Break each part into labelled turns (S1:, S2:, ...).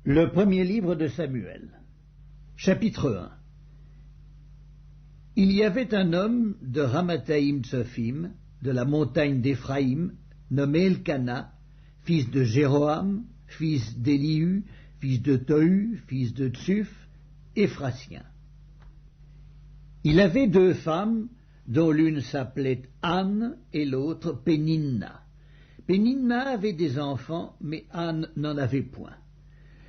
S1: Le premier livre de Samuel. Chapitre 1. Il y avait un homme de Ramathaïm Tsophim, de la montagne d'Éphraïm, nommé Elkana, fils de Jéroham, fils d'Élihu, fils de Tohu, fils de Tsuf, Éphratien. Il avait deux femmes, dont l'une s'appelait Anne et l'autre Péninna. Péninna avait des enfants, mais Anne n'en avait point.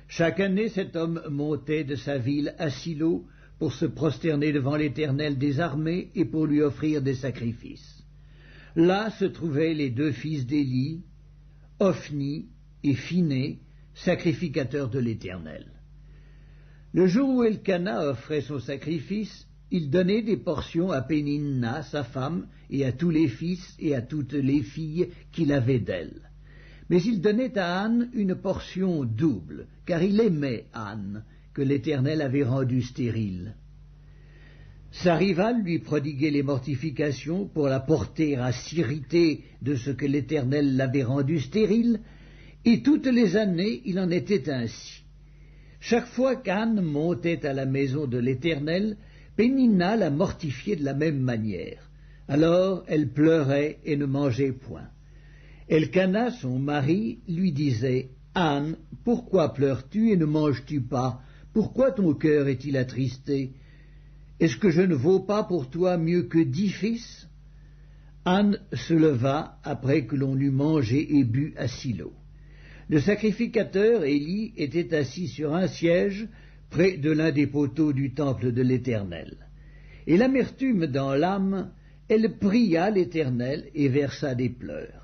S1: Chaque année, cet homme montait de sa ville à Silo pour se prosterner devant l'Éternel des armées et pour lui offrir des sacrifices. Là se trouvaient les deux fils d'Éli, Ophni et Phiné, sacrificateurs de l'Éternel. Le jour où Elkana offrait son sacrifice, il donnait des portions à Péninna, sa femme, et à tous les fils et à toutes les filles qu'il avait d'elle. Mais il donnait à Anne une portion double, car il aimait Anne, que l'Éternel avait rendue stérile. Sa rivale lui prodiguait les mortifications pour la porter à s'irriter de ce que l'Éternel l'avait rendue stérile, et toutes les années il en était ainsi. Chaque fois qu'Anne montait à la maison de l'Éternel, Péninna la mortifiait de la même manière. Alors elle pleurait et ne mangeait point. Elkana, son mari, lui disait « Anne, pourquoi pleures-tu et ne manges-tu pas? Pourquoi ton cœur est-il attristé? Est-ce que je ne vaux pas pour toi mieux que 10 fils ?» Anne se leva après que l'on eut mangé et bu à Silo. Le sacrificateur Éli était assis sur un siège près de l'un des poteaux du temple de l'Éternel. Et l'amertume dans l'âme, elle pria l'Éternel et versa des pleurs.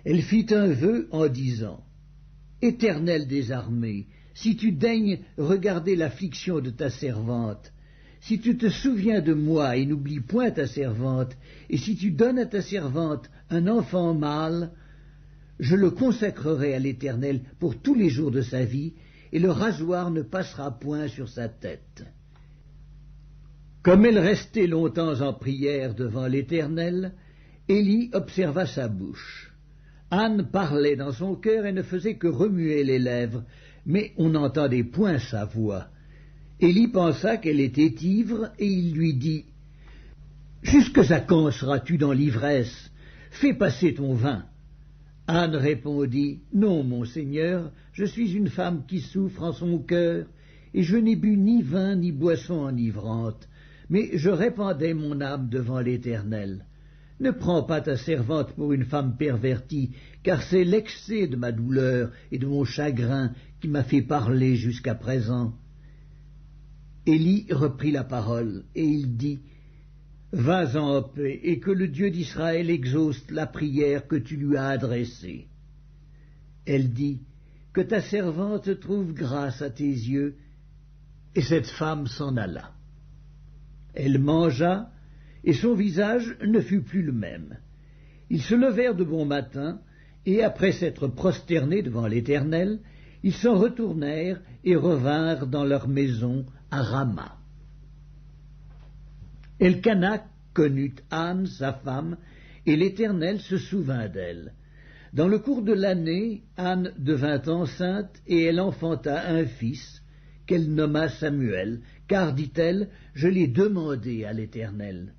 S1: Elle fit un vœu en disant « Éternel des armées, si tu daignes regarder l'affliction de ta servante, si tu te souviens de moi et n'oublies point ta servante, et si tu donnes à ta servante un enfant mâle, je le consacrerai à l'Éternel pour tous les jours de sa vie, et le rasoir ne passera point sur sa tête. » Comme elle restait longtemps en prière devant l'Éternel, Éli observa sa bouche. Anne parlait dans son cœur et ne faisait que remuer les lèvres, mais on n'entendait point sa voix. Éli pensa qu'elle était ivre, et il lui dit « Jusque à quand seras-tu dans l'ivresse? Fais passer ton vin. » Anne répondit « Non, mon Seigneur, je suis une femme qui souffre en son cœur, et je n'ai bu ni vin ni boisson enivrante, mais je répandais mon âme devant l'Éternel. Ne prends pas ta servante pour une femme pervertie, car c'est l'excès de ma douleur et de mon chagrin qui m'a fait parler jusqu'à présent. » Éli reprit la parole, et il dit « Va-en en paix, et que le Dieu d'Israël exauce la prière que tu lui as adressée. » Elle dit « Que ta servante trouve grâce à tes yeux. » Et cette femme s'en alla. Elle mangea, et son visage ne fut plus le même. Ils se levèrent de bon matin, et après s'être prosternés devant l'Éternel, ils s'en retournèrent et revinrent dans leur maison à Rama. Elkana connut Anne, sa femme, et l'Éternel se souvint d'elle. Dans le cours de l'année, Anne devint enceinte, et elle enfanta un fils, qu'elle nomma Samuel, car, dit-elle, je l'ai demandé à l'Éternel.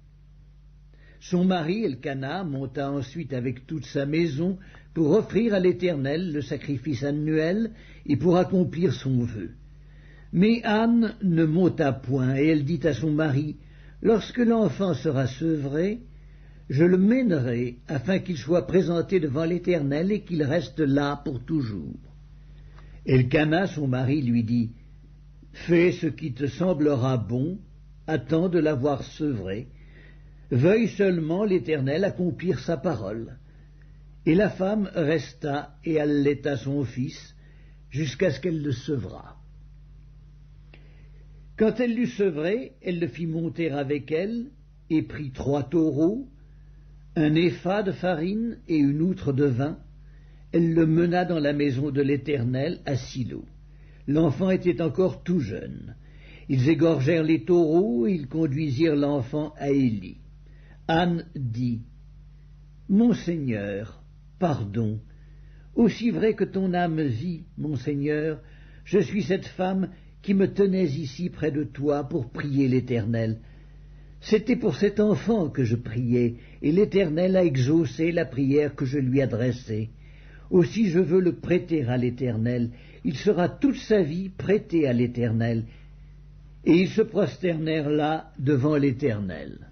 S1: Son mari, Elkana, monta ensuite avec toute sa maison pour offrir à l'Éternel le sacrifice annuel et pour accomplir son vœu. Mais Anne ne monta point, et elle dit à son mari, « Lorsque l'enfant sera sevré, je le mènerai afin qu'il soit présenté devant l'Éternel et qu'il reste là pour toujours. » Elkana, son mari, lui dit, « Fais ce qui te semblera bon, attends de l'avoir sevré. Veuille seulement l'Éternel accomplir sa parole. » Et la femme resta et allaita son fils jusqu'à ce qu'elle le sevrât. Quand elle l'eut sevré, elle le fit monter avec elle et prit 3 taureaux, un épha de farine et une outre de vin. Elle le mena dans la maison de l'Éternel à Silo. L'enfant était encore tout jeune. Ils égorgèrent les taureaux et ils conduisirent l'enfant à Éli. Anne dit « Mon Seigneur, pardon. Aussi vrai que ton âme vit, mon Seigneur, Je suis cette femme qui me tenais ici près de toi pour prier l'Éternel. C'était pour cet enfant que je priais, et l'Éternel a exaucé la prière que je lui adressais. Aussi je veux le prêter à l'Éternel. Il sera toute sa vie prêté à l'Éternel. Et ils se prosternèrent là devant l'Éternel.